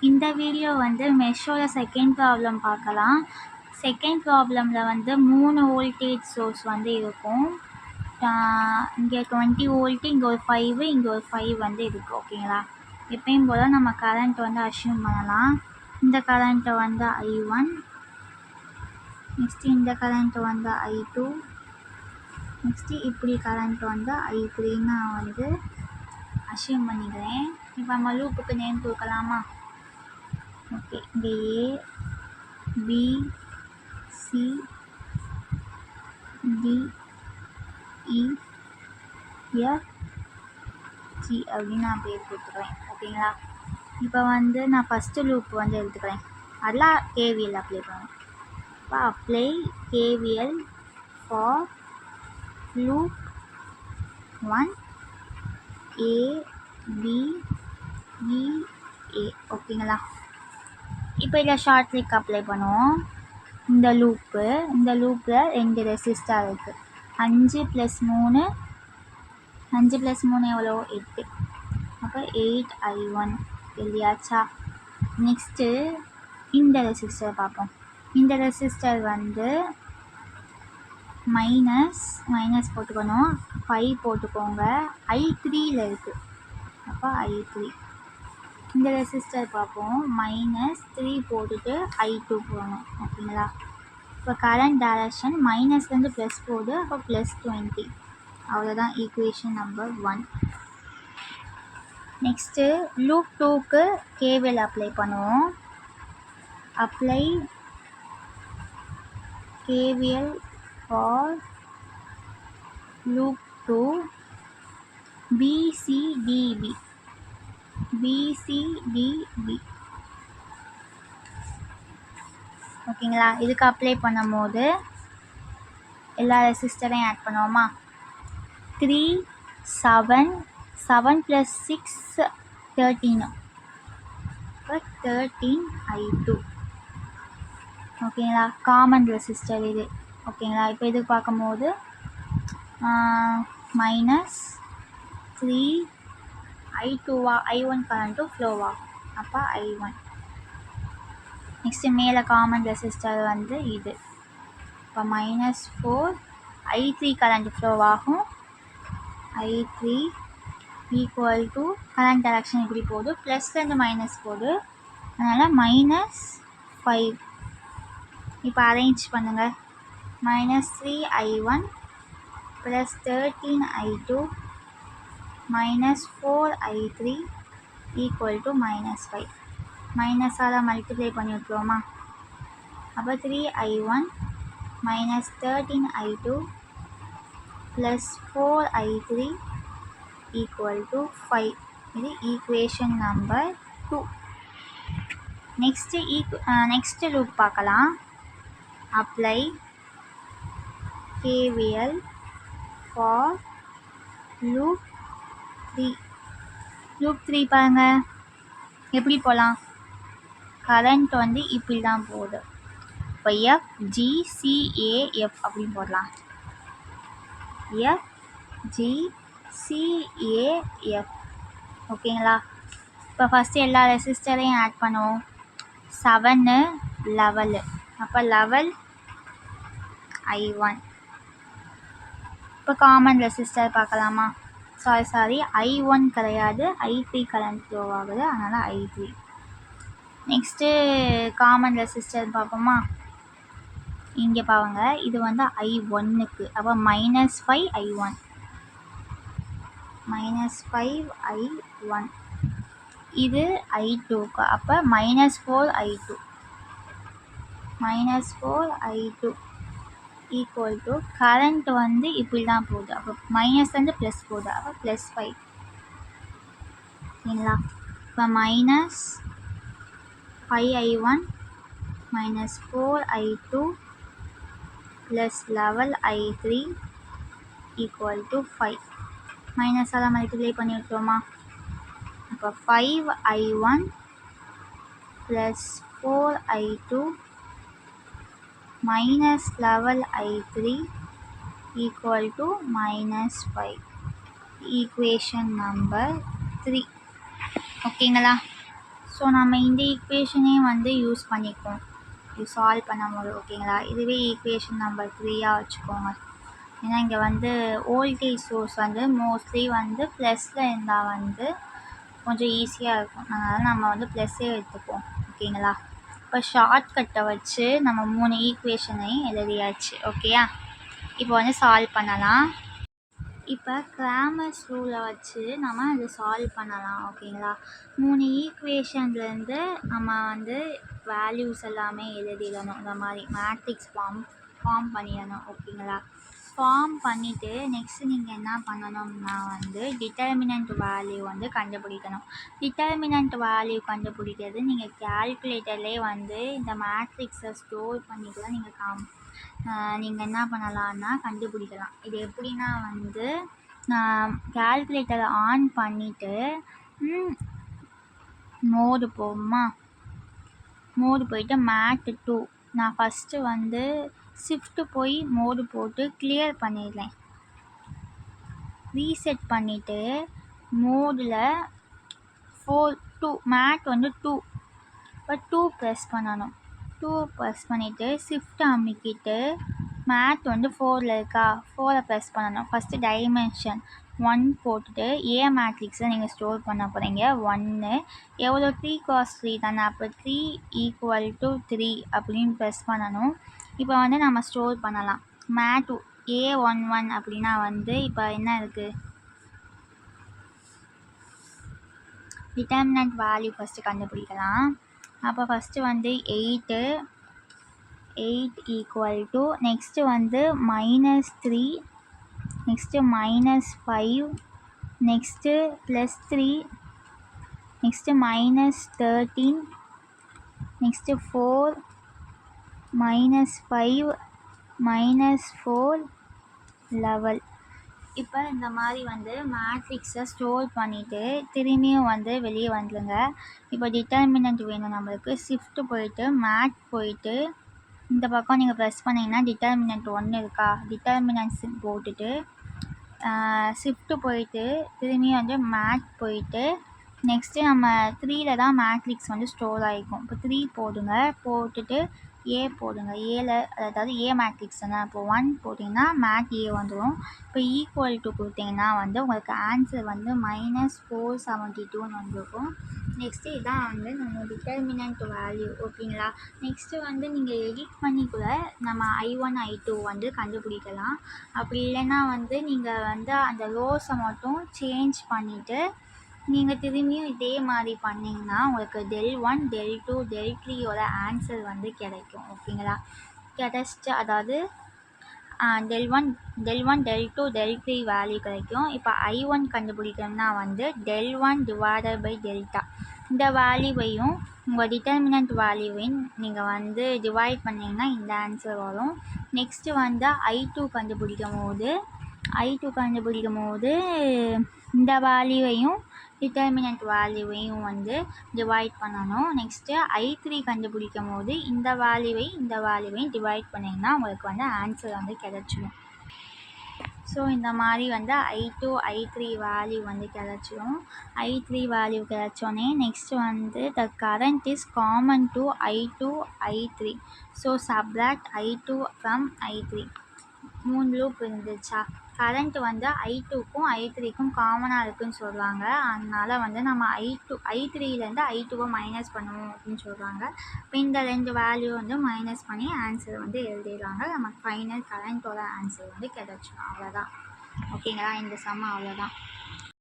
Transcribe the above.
இந்த வீடியோ வந்து மெஷ்ஷோட second problem பார்க்கலாம். செகண்ட் ப்ராப்ளமில் வந்து 3 வோல்டேஜ் சோர்ஸ் வந்து இருக்கும். இங்கே 20 வோல்ட்டு, இங்கே ஒரு 5, இங்கே ஒரு 5 வந்து இருக்குது. ஓகேங்களா? எப்பயும் போல் நம்ம கரண்ட் வந்து அஷ்யூம் பண்ணலாம். இந்த கரண்ட்டை வந்து I1, நெக்ஸ்ட்டு இந்த கரண்ட்டு வந்து I2, நெக்ஸ்ட்டு இப்படி கரண்ட் வந்து I3 நான் வந்து அஷ்யூம் பண்ணிக்கிறேன். இப்போ நம்ம லூப்புக்கு நேம் கொடுக்கலாமா? ஓகே, இங்கே A, B, C, D, E, F, G அப்படின்னு நான் பேர் கொடுத்துக்கிறேன். ஓகேங்களா? இப்போ வந்து நான் ஃபஸ்ட்டு லூப் வந்து எடுத்துக்கிறேன். அதெல்லாம் KVL அப்ளை பண்ணுவேன். இப்போ apply KVL for loop 1 A, B, E, A. ஓகேங்களா? இப்போ இதில் ஷார்ட் ட்ரிக் அப்ளை பண்ணுவோம். இந்த லூப்பில் 2 ரெசிஸ்டர் இருக்குது. 5 + 3, 5 + 3 எவ்வளோ? 8. அப்போ 8I1 இல்லையாச்சா? நெக்ஸ்ட்டு இந்த ரெசிஸ்டர் பார்ப்போம். இந்த ரெசிஸ்டர் வந்து மைனஸ் போட்டுக்கணும், 5 போட்டுக்கோங்க. I3யில் இருக்குது. அப்போ I3. இந்த ரெசிஸ்டர் பார்ப்போம். -3 போட்டுட்டு I2 போடணும். ஓகேங்களா? இப்போ கரண்ட் டைரக்ஷன் மைனஸ்லேருந்து ப்ளஸ் போகுது. அப்போ +20. அவ்வளோதான் ஈக்குவேஷன் நம்பர் 1. நெக்ஸ்ட்டு லூப் 2க்கு KVL அப்ளை பண்ணுவோம். Apply KVL for loop 2 BCDB. ஓகேங்களா? இதுக்கு அப்ளை பண்ணும்போது எல்லா ரெசிஸ்டரையும் ஆட் பண்ணுவோமா? 3, 7 + 6 13. இப்போ 13I2. ஓகேங்களா? காமன் ரெசிஸ்டர் இது. ஓகேங்களா? இப்போ இது பார்க்கும்போது -3 I2வா, I1 கரண்ட்டும் ஃப்ளோவா? அப்போ I1. நெக்ஸ்ட்டு மேலே காமன் ரெசிஸ்டர் வந்து இது. இப்போ -4 I3 current ஃப்ளோவாகும். I3 = current direction இப்படி போகுது, ப்ளஸ்லேருந்து மைனஸ் போகுது, அதனால் -5. இப்போ அரேஞ்ச் பண்ணுங்கள். -3I1 + 13I2 -4I3 = -5. மைனஸால் மல்டிப்ளை பண்ணி விட்டுருவோமா? அப்போ 3I1 - 13I2 + 4I3 = 5. இது ஈக்குவேஷன் நம்பர் 2. நெக்ஸ்ட்டு லூப் பார்க்கலாம். Apply KVL for loop 3. Loop 3 பாருங்கள், எப்படி போகலாம்? கரண்ட் வந்து இப்படி தான் போகுது. இப்போ FGCAF அப்படின்னு போடலாம். FGCAF. ஓகேங்களா? இப்போ ஃபஸ்ட்டு எல்லா ரெசிஸ்டரையும் ஆட் பண்ணுவோம். 7, 11. அப்போ 11I1. இப்போ காமன் ரெசிஸ்டர் பார்க்கலாமா? சாரி I1 கிடையாது, I3 கரண்ட் ஃப்ளோ ஆகுது, அதனால் I3. நெக்ஸ்ட்டு காமன் ரெசிஸ்டர் பார்ப்போமா? இங்கே பாருங்க, இது வந்து I1க்கு. அப்போ -5I1. -5I1. இது I2க்கு. அப்போ -4I2. -4I2 = கரண்ட் வந்து இப்படி தான் போகுது. அப்போ மைனஸ்லேருந்து ப்ளஸ் போகுது. அப்போ +5. சரிங்களா? இப்போ -5I1 - 4I2 + 11I3 = 5. மைனஸால் மல்டிப்ளை பண்ணி விட்டுருவோமா? இப்போ 5I1 + 4I2 - 11I3 = -5. Equation number 3. ஓகேங்களா? ஸோ நம்ம இந்த ஈக்குவேஷனே வந்து யூஸ் பண்ணிக்குவோம் இது சால்வ் பண்ணும்போது. ஓகேங்களா? இதுவே ஈக்குவேஷன் நம்பர் 3 வச்சுக்கோங்க. ஏன்னா இங்கே வந்து வோல்டேஜ் சோர்ஸ் வந்து மோஸ்ட்லி வந்து ப்ளஸில் இருந்தால் வந்து கொஞ்சம் ஈஸியாக இருக்கும். அதனால் நம்ம வந்து ப்ளஸ்ஸே எடுத்துப்போம். ஓகேங்களா? இப்போ ஷார்ட்கட்டை வச்சு நம்ம 3 ஈக்குவேஷனையும் எழுதியாச்சு. ஓகேயா? இப்போ வந்து சால்வ் பண்ணலாம். இப்போ கிராமர்ஸ் ரூலை வச்சு நம்ம அதை சால்வ் பண்ணலாம். ஓகேங்களா? 3 ஈக்குவேஷன்லேருந்து நம்ம வந்து வேல்யூஸ் எல்லாமே எழுதிடணும். இந்த மாதிரி மேட்ரிக்ஸ் ஃபார்ம் பண்ணிடணும். ஓகேங்களா? ஃபார்ம் பண்ணிவிட்டு நெக்ஸ்ட்டு நீங்கள் என்ன பண்ணணும்னா வந்து டிட்டர்மினன்ட் வேல்யூ வந்து கண்டுபிடிக்கணும். டிட்டர்மினன்ட் வேல்யூ கண்டுபிடிக்கிறது நீங்கள் கேல்குலேட்டர்லேயே வந்து இந்த மேட்ரிக்ஸை ஸ்டோர் பண்ணி கூட நீங்கள் என்ன பண்ணலான்னா கண்டுபிடிக்கலாம். இது எப்படின்னா வந்து கேல்குலேட்டரை ஆன் பண்ணிவிட்டு மோடு போயிட்டு மேட் 2 நான் ஃபஸ்ட்டு வந்து ஷிஃப்ட்டு போய் மோடு போட்டு கிளியர் பண்ணிடுறேன். ரீசெட் பண்ணிவிட்டு மோடில் 2 மேட் வந்து 2 இப்போ 2 ப்ரெஸ் பண்ணணும். 2 ப்ரெஸ் பண்ணிவிட்டு ஷிஃப்ட் அமுக்கிட்டு மேட் வந்து 4ல் இருக்கா 4 ப்ரெஸ் பண்ணணும். ஃபஸ்ட்டு டைமென்ஷன் 1 போட்டுட்டு ஏ மேட்ரிக்ஸை நீங்கள் ஸ்டோர் பண்ண போகிறீங்க. 1 எவ்வளோ 3x3 தானே, அப்போ 3 = 3 அப்படின்னு ப்ரெஸ் பண்ணணும். இப்போ வந்து நம்ம ஸ்டோர் பண்ணலாம். மேட் A11 அப்படின்னா வந்து இப்போ என்ன இருக்குது, டிட்டர்மினன்ட் வேல்யூ ஃபஸ்ட்டு கண்டுபிடிக்கலாம். அப்போ ஃபஸ்ட்டு வந்து 8 = நெக்ஸ்ட்டு வந்து -3, நெக்ஸ்ட்டு -5, நெக்ஸ்ட்டு +3, நெக்ஸ்ட்டு -13, நெக்ஸ்ட்டு 4, -5, -4, 11. இப்போ இந்த மாதிரி வந்து மேட்ரிக்ஸை ஸ்டோர் பண்ணிவிட்டு திரும்பியும் வந்து வெளியே வந்துடுங்க. இப்போ டிட்டர்மினன்ட் வேணும் நம்மளுக்கு. ஷிஃப்ட்டு போயிட்டு மேட் போயிட்டு இந்த பக்கம் நீங்கள் ப்ரெஸ் பண்ணிங்கன்னா டிட்டர்மினன்ட் 1 இருக்கா, டிட்டர்மினன்ட்ஸ் போட்டுட்டு ஷிஃப்ட்டு போயிட்டு திரும்பியும் வந்து மேட் போயிட்டு நெக்ஸ்ட்டு நம்ம 3ல் தான் மேட்ரிக்ஸ் வந்து ஸ்டோர் ஆகிக்கும். இப்போ 3 போடுங்க, போட்டுட்டு ஏ போடுங்க. அதாவது ஏ மேட்ரிக்ஸ் தானே, இப்போ 1 போட்டிங்கன்னா மேட் ஏ வந்துடும். இப்போ ஈக்குவல் கொடுத்தீங்கன்னா வந்து உங்களுக்கு ஆன்சர் வந்து -472ன்னு வந்துருக்கும். நெக்ஸ்ட்டு இதான் வந்து நம்ம டிட்டர்மினன்ட் வேல்யூ. ஓகேங்களா? நெக்ஸ்ட்டு வந்து நீங்கள் எடிட் பண்ணி கூட நம்ம I1 I2 வந்து கண்டுபிடிக்கலாம். அப்படி இல்லைன்னா வந்து நீங்கள் வந்து அந்த ரோஸை மட்டும் சேஞ்ச் பண்ணிவிட்டு நீங்கள் திரும்பியும் இதே மாதிரி பண்ணிங்கன்னா உங்களுக்கு del1 del2 del3யோட ஆன்சர் வந்து கிடைக்கும். ஓகேங்களா? கிடைச்சிட்டு அதாவது del1 del2 del3 வேல்யூ கிடைக்கும். இப்போ I1 கண்டுபிடிக்கணும்னா வந்து del1 / delta இந்த வேல்யூவையும் உங்கள் டிட்டர்மினன்ட் வேல்யூவையும் நீங்கள் வந்து டிவைட் பண்ணிங்கன்னா இந்த ஆன்சர் வரும். நெக்ஸ்ட்டு வந்து I2 கண்டுபிடிக்கும் போது இந்த வேல்யூவையும் டிட்டர்மினன்ட் வேல்யூவையும் வந்து டிவைட் பண்ணணும். நெக்ஸ்ட்டு I3 கண்டுபிடிக்கும் போது இந்த வேல்யூவையும் டிவைட் பண்ணிங்கன்னா உங்களுக்கு வந்து ஆன்சர் வந்து கிடச்சிடும். ஸோ இந்த மாதிரி வந்து I2 I3 வேல்யூ வந்து கிடச்சிடும். I3 வேல்யூ கிடச்சோன்னே நெக்ஸ்ட்டு வந்து the current is common to I2 I3. So subtract I2 from I3. 3 loop இருந்துச்சா, கரண்ட் வந்து I2க்கும் I3க்கும் காமனாக இருக்குதுன்னு சொல்கிறாங்க. அதனால் வந்து நம்ம I3லேருந்து I2வை மைனஸ் பண்ணுவோம் அப்படின்னு சொல்கிறாங்க. இப்போ இந்த 2 வேல்யூ வந்து மைனஸ் பண்ணி ஆன்சர் வந்து எழுதிடுறாங்க. நமக்கு ஃபைனல் கரண்ட்டோட ஆன்சர் வந்து கிடச்சிடும். அவ்வளோதான். ஓகேங்களா? இந்த சம் அவ்வளோதான்.